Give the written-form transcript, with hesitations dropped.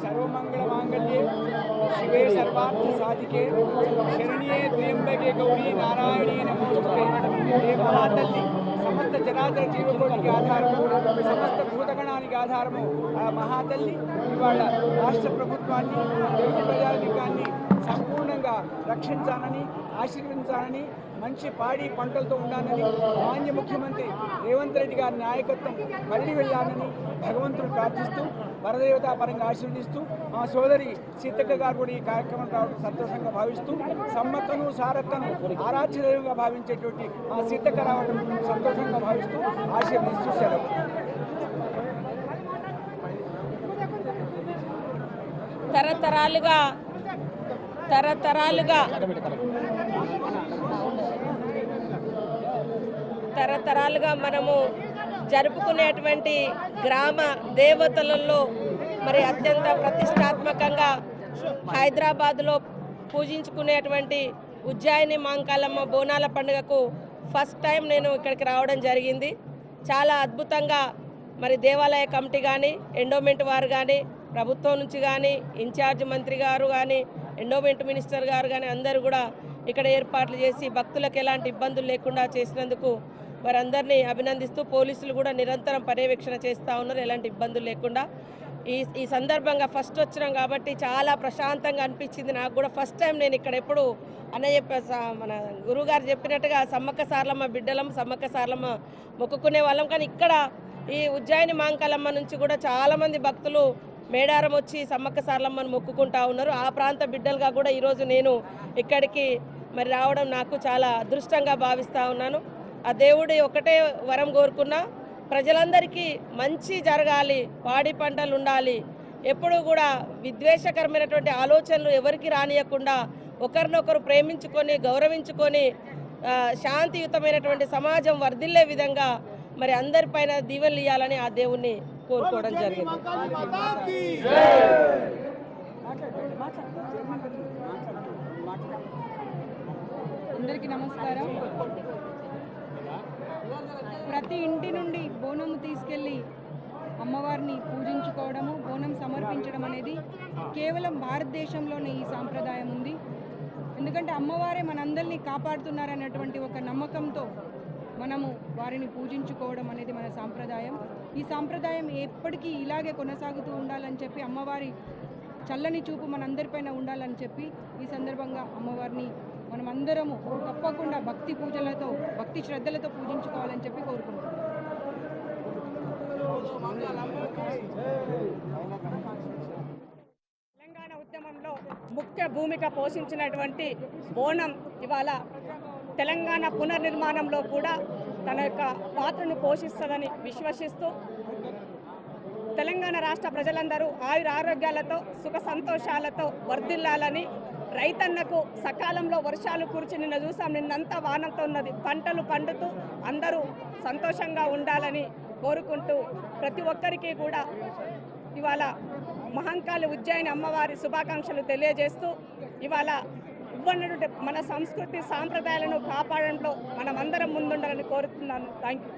सर्वमंगल मांगल्ये शिवे सर्वार्थ साधिके शरण्ये त्र्यंबके गौरी नारायणी नमोस्तुते। हे महातल्ली समस्त जनादर जीवकोटिकी आधारము समस्त భూతగణానికి ఆధారము ఆ మహాతల్లి ఇవాళ రాష్ట్ర ప్రభుత్వాన్ని తెలుగు ప్రజానికాన్ని సంపూర్ణంగా రక్షించాలని ఆశీర్వదించాలని మంచి పాడి పంటలతో ఉండాలని మాన్య ముఖ్యమంత్రి రేవంత్ రెడ్డి గారి నాయకత్వం మళ్ళీ వెళ్ళాలని భగవంతుడు ప్రార్థిస్తూ వరదేవతా పరంగా ఆశీర్వదిస్తూ మా సోదరి సీతక్క గారు కూడా ఈ కార్యక్రమం రావడం సంతోషంగా భావిస్తూ సమ్మక్కను సారక్కను ఆరాధ్య దైవంగా భావించేటువంటి మా సీతక్క రావడం సంతోషంగా భావిస్తూ ఆశీర్వదిస్తూ సెలవు. తరతరాలుగా మనము జరుపుకునేటువంటి గ్రామ దేవతలలో మరి అత్యంత ప్రతిష్టాత్మకంగా హైదరాబాద్లో పూజించుకునేటువంటి ఉజ్జాయిని మాంకాలమ్మ బోనాల పండుగకు ఫస్ట్ టైం నేను ఇక్కడికి రావడం జరిగింది. చాలా అద్భుతంగా మరి దేవాలయ కమిటీ కానీ ఎండోమెంట్ వారు కానీ ప్రభుత్వం నుంచి కానీ ఇన్ఛార్జ్ మంత్రి గారు కానీ ఎండోమెంట్ మినిస్టర్ గారు కానీ అందరూ కూడా ఇక్కడ ఏర్పాట్లు చేసి భక్తులకు ఎలాంటి ఇబ్బందులు లేకుండా చేసినందుకు వారందరినీ అభినందిస్తూ పోలీసులు కూడా నిరంతరం పర్యవేక్షణ చేస్తూ ఉన్నారు ఎలాంటి ఇబ్బందులు లేకుండా. ఈ సందర్భంగా ఫస్ట్ వచ్చినాం కాబట్టి చాలా ప్రశాంతంగా అనిపించింది నాకు కూడా. ఫస్ట్ టైం నేను ఇక్కడ ఎప్పుడు అన్నయ్య మన గురువుగారు చెప్పినట్టుగా సమ్మక్క సారలమ్మ బిడ్డలం సమ్మక్క సారలమ్మ మొక్కుకునే వాళ్ళం, కానీ ఇక్కడ ఈ ఉజ్జాయిని మాంకాలమ్మ నుంచి కూడా చాలామంది భక్తులు మేడారం వచ్చి సమ్మక్క సారలమ్మను మొక్కుకుంటా ఉన్నారు. ఆ ప్రాంత బిడ్డలుగా కూడా ఈరోజు నేను ఇక్కడికి మరి రావడం నాకు చాలా అదృష్టంగా భావిస్తూ ఉన్నాను. ఆ దేవుడి ఒకటే వరం కోరుకున్నా, ప్రజలందరికీ మంచి జరగాలి, పాడి పంటలు ఉండాలి, ఎప్పుడూ కూడా విద్వేషకరమైనటువంటి ఆలోచనలు ఎవరికి రానియకుండా ఒకరినొకరు ప్రేమించుకొని గౌరవించుకొని శాంతియుతమైనటువంటి సమాజం వర్ధిల్లే విధంగా మరి అందరిపైన దీవెనలు ఇవ్వాలని ఆ దేవుణ్ణి కోరుకోవడం జరిగింది. అందరికీ నమస్కారం. ప్రతి ఇంటి నుండి బోనము తీసుకెళ్ళి అమ్మవారిని పూజించుకోవడము, బోనం సమర్పించడం అనేది కేవలం భారతదేశంలోనే ఈ సాంప్రదాయం ఉంది. ఎందుకంటే అమ్మవారే మనందరినీ కాపాడుతున్నారనేటువంటి ఒక నమ్మకంతో మనము వారిని పూజించుకోవడం అనేది మన సాంప్రదాయం. ఈ సాంప్రదాయం ఎప్పటికీ ఇలాగే కొనసాగుతూ ఉండాలని చెప్పి అమ్మవారి చల్లని చూపు మనందరిపైన ఉండాలని చెప్పి ఈ సందర్భంగా అమ్మవారిని మనమందరము తప్పకుండా భక్తి పూజలతో భక్తి శ్రద్ధలతో పూజించుకోవాలని చెప్పి కోరుకుంటున్నాం. తెలంగాణ ఉద్యమంలో ముఖ్య భూమిక పోషించినటువంటి బోనం ఇవాళ తెలంగాణ పునర్నిర్మాణంలో కూడా తన యొక్క పాత్రను పోషిస్తుందని విశ్వసిస్తూ తెలంగాణ రాష్ట్ర ప్రజలందరూ ఆయురారోగ్యాలతో సుఖ సంతోషాలతో వర్ధిల్లాలని, రైతన్నకు సకాలంలో వర్షాలు కురిచి నిన్న చూసాం, నిన్నంతా వానంతో ఉన్నది, పంటలు పండుతూ అందరూ సంతోషంగా ఉండాలని కోరుకుంటూ ప్రతి ఒక్కరికి కూడా ఇవాళ మహంకాళి ఉజ్జాయిని అమ్మవారి శుభాకాంక్షలు తెలియజేస్తూ ఇవాళ ఇవ్వనటువంటి మన సంస్కృతి సాంప్రదాయాలను కాపాడడంలో మనమందరం ముందుండాలని కోరుతున్నాను. Thank you.